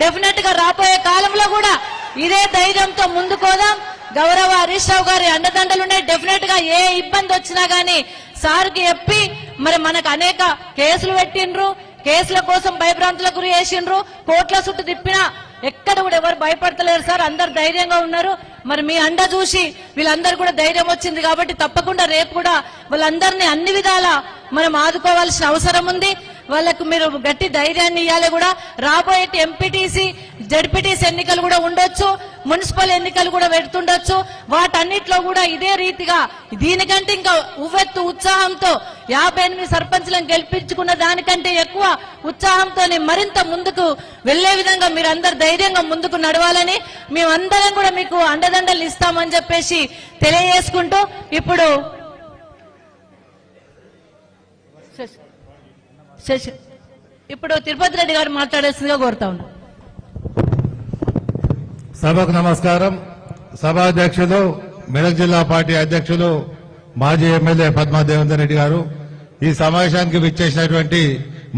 Definite గా రాబోయే కాలంలో కూడా ఇదే ధైర్యంతో ముందుకోదాం. గౌరవ హరీష్ రావు గారి అండదండలున్నాయి. డెఫినెట్ గా ఏ ఇబ్బంది వచ్చినా గానీ సార్కి చెప్పి మరి మనకు అనేక కేసులు పెట్టిండ్రు, కేసుల కోసం భయభ్రాంతులకు గురి చేసిండ్రు, కోట్ల చుట్టూ తిప్పినా ఎక్కడ కూడా ఎవరు భయపడతలేరు సార్. అందరు ధైర్యంగా ఉన్నారు. మరి మీ అండ చూసి వీళ్ళందరూ కూడా ధైర్యం వచ్చింది కాబట్టి తప్పకుండా రేపు కూడా వాళ్ళందరినీ అన్ని విధాలా మనం ఆదుకోవాల్సిన అవసరం ఉంది. వాళ్ళకు మీరు గట్టి ధైర్యాన్ని ఇవ్వాలి. కూడా రాబోయే ఎంపీటీసీ జడ్పీటీసీ ఎన్నికలు కూడా ఉండొచ్చు, మున్సిపల్ ఎన్నికలు కూడా పెడుతుండొచ్చు. వాటన్నిటిలో కూడా ఇదే రీతిగా దీనికంటే ఇంకా ఉవ్వెత్తు ఉత్సాహంతో 58 సర్పంచ్లను గెలిపించుకున్న దానికంటే ఎక్కువ ఉత్సాహంతో మరింత ముందుకు వెళ్లే విధంగా మీరందరూ ధైర్యంగా ముందుకు నడవాలని మేమందరం కూడా మీకు అండదండలు ఇస్తామని చెప్పేసి తెలియజేసుకుంటూ ఇప్పుడు తిరుపతి రెడ్డి గారు మాట్లాడాల్సిందిగా కోరుతా ఉన్నాం. సభకు నమస్కారం. సభాధ్యక్షులు మెదక్ జిల్లా పార్టీ అధ్యక్షులు మాజీ ఎమ్మెల్యే పద్మా దేవేందర్ రెడ్డి గారు, ఈ సమావేశానికి విచ్చేసినటువంటి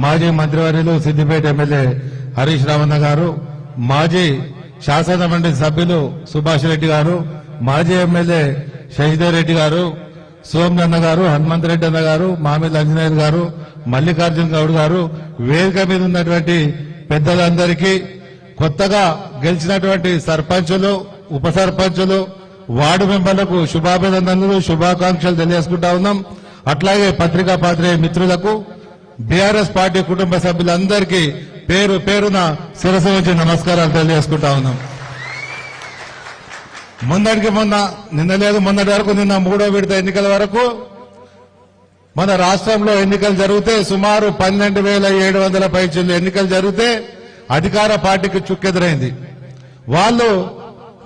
మాజీ మంత్రివర్యులు సిద్దిపేట ఎమ్మెల్యే హరీష్ రావణ గారు, మాజీ శాసన మండలి సభ్యులు సుభాష్ రెడ్డి గారు, మాజీ ఎమ్మెల్యే శశిధర్ రెడ్డి గారు, సోమనన్న గారు, హనుమంతరెడ్డి అన్న గారు, మామిళ్ళ అంజనేయులు గారు, మల్లికార్జున గౌడ్ గారు, వేదిక మీద ఉన్నటువంటి పెద్దలందరికీ, కొత్తగా గెలిచినటువంటి సర్పంచులు, ఉప సర్పంచులు, వార్డు మెంబర్లకు శుభాభినందనలు, శుభాకాంక్షలు తెలియజేసుకుంటా ఉన్నాం. అట్లాగే పత్రికా పాత్రే మిత్రులకు, బీఆర్ఎస్ పార్టీ కుటుంబ సభ్యులందరికీ పేరు పేరున శిరస్సు నుంచి నమస్కారాలు తెలియజేసుకుంటా ఉన్నాం. నిన్న లేదు మొన్నటి వరకు, నిన్న 3వ విడత ఎన్నికల వరకు మన రాష్ట్రంలో ఎన్నికలు జరిగితే సుమారు 12,700 పైచిళ్ళు ఎన్నికలు జరిగితే అధికార పార్టీకి చుక్కెదురైంది. వాళ్ళు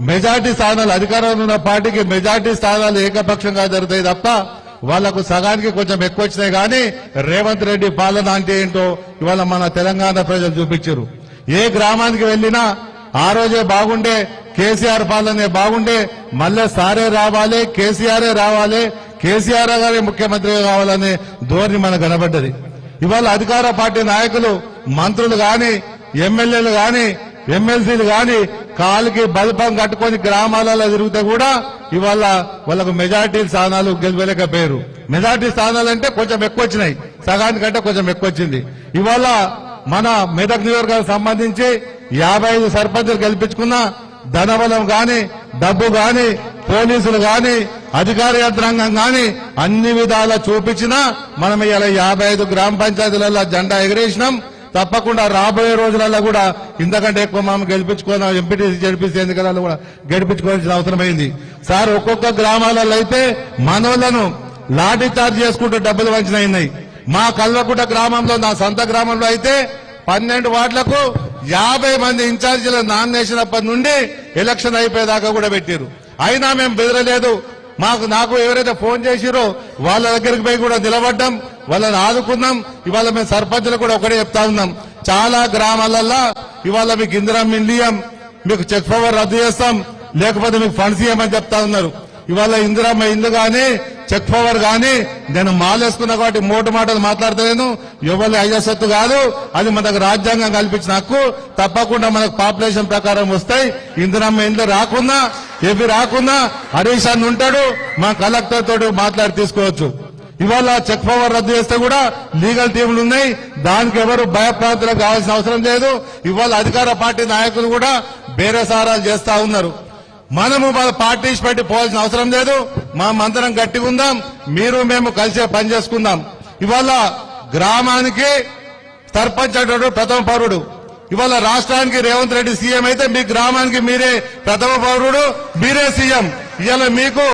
మెజార్టీ స్థానాలు, అధికారంలో ఉన్న పార్టీకి మెజార్టీ స్థానాలు ఏకపక్షంగా జరుగుతాయి తప్ప వాళ్లకు సగానికి కొంచెం ఎక్కువ వచ్చినాయి. కానీ రేవంత్ రెడ్డి పాలన అంటే ఏంటో ఇవాళ మన తెలంగాణ ప్రజలు చూపించారు. ఏ గ్రామానికి వెళ్లినా ఆ రోజే బాగుండే, కేసీఆర్ పాలనే బాగుండే, మళ్ళీ సారే రావాలి, కేసీఆరే రావాలి, కేసీఆర్ గారే ముఖ్యమంత్రిగా కావాలనే ధోరణి మనకు కనబడ్డది. ఇవాళ అధికార పార్టీ నాయకులు, మంత్రులు గాని, ఎమ్మెల్యేలు గాని, ఎమ్మెల్సీలు గాని కాలుకి బల్పం కట్టుకుని గ్రామాలలో తిరిగితే కూడా ఇవాళ వాళ్ళకు మెజార్టీ స్థానాలు గెలవలేకపోయారు. మెజార్టీ స్థానాలంటే కొంచెం ఎక్కువ వచ్చినాయి, సగానికంటే కొంచెం ఎక్కువ వచ్చింది. ఇవాళ మన మెదక్ నియోజకవర్గానికి సంబంధించి 55 సర్పంచులు గెలిపించుకున్న ధనబలం గాని, డబ్బు గాని, పోలీసులు గాని, అధికార యంత్రాంగం గాని అన్ని విధాలా చూపించినా మనం ఇలా 55 గ్రామ పంచాయతీలలో జెండా ఎగరేసినాం. తప్పకుండా రాబోయే రోజులలో కూడా ఇంతకంటే ఎక్కువ మనం గెలిపించుకోవాలి. ఎంపీటీసీ జడ్పీసీ ఎన్నికలలో కూడా గెలిపించుకోవాల్సిన అవసరమైంది. సార్, ఒక్కొక్క గ్రామాలలో అయితే మనోళ్లను లాఠీ చార్జ్ చేసుకుంటూ డబ్బులు వంచినాయి. మా కల్వకుంట గ్రామంలో, నా సొంత గ్రామంలో అయితే 12 వార్డులకు 50 మంది ఇన్ఛార్జీల నామినేషన్ అప్పటి నుండి ఎలక్షన్ అయిపోయేదాకా కూడా పెట్టారు. అయినా మేము బెదరలేదు. నాకు ఎవరైతే ఫోన్ చేసిరో వాళ్ళ దగ్గరికి పోయి కూడా నిలబడ్డాం, వాళ్ళని ఆదుకున్నాం. ఇవాళ మేము సర్పంచులు కూడా ఒకటే చెప్తా ఉన్నాం, చాలా గ్రామాలల్లో ఇవాళ మీకు ఇందిరమ్మ ఇల్లు ఇయ్యం, మీకు చెక్ పవర్ రద్దు చేస్తాం, లేకపోతే మీకు ఫండ్స్ ఇవ్వమని చెప్తా ఉన్నారు. ఇవాళ ఇందిరమ్మ ఇల్లు గాని, చెక్ పవర్ గాని నేను మాలేసుకున్నా కాబట్టి మోటు మాటలు మాట్లాడతలేను. ఎవరి అయ్యసత్తు కాదు, అది మనకు రాజ్యాంగం కల్పించిన హక్కు. తప్పకుండా మనకు పాపులేషన్ ప్రకారం వస్తాయి. ఇందిరమ్మ ఇల్లు రాకున్నా, ఏవి రాకున్నా హరీష్ అన్న ఉంటాడు, మా కలెక్టర్ తోటి మాట్లాడి తీసుకోవచ్చు. ఇవాళ చెక్ పవర్ రద్దు చేస్తే కూడా లీగల్ టీములు ఉన్నాయి, దానికి ఎవరు భయప్రాంతులకు కావాల్సిన అవసరం లేదు. ఇవాళ అధికార పార్టీ నాయకులు కూడా బేరసారాలు చేస్తా ఉన్నారు. మనము మన పార్టీస్ పెట్టి పోవాల్సిన అవసరం లేదు. మా మంత్రం గట్టిగా ఉందాం, మీరు మేము కలిసే పని చేసుకుందాం. ఇవాళ గ్రామానికి సర్పంచ్ అంటాడు ప్రథమ పౌరుడు. ఇవాళ రాష్ట్రానికి రేవంత్ రెడ్డి సీఎం అయితే మీ గ్రామానికి మీరే ప్రథమ పౌరుడు, మీరే సీఎం. ఇవాళ మీకు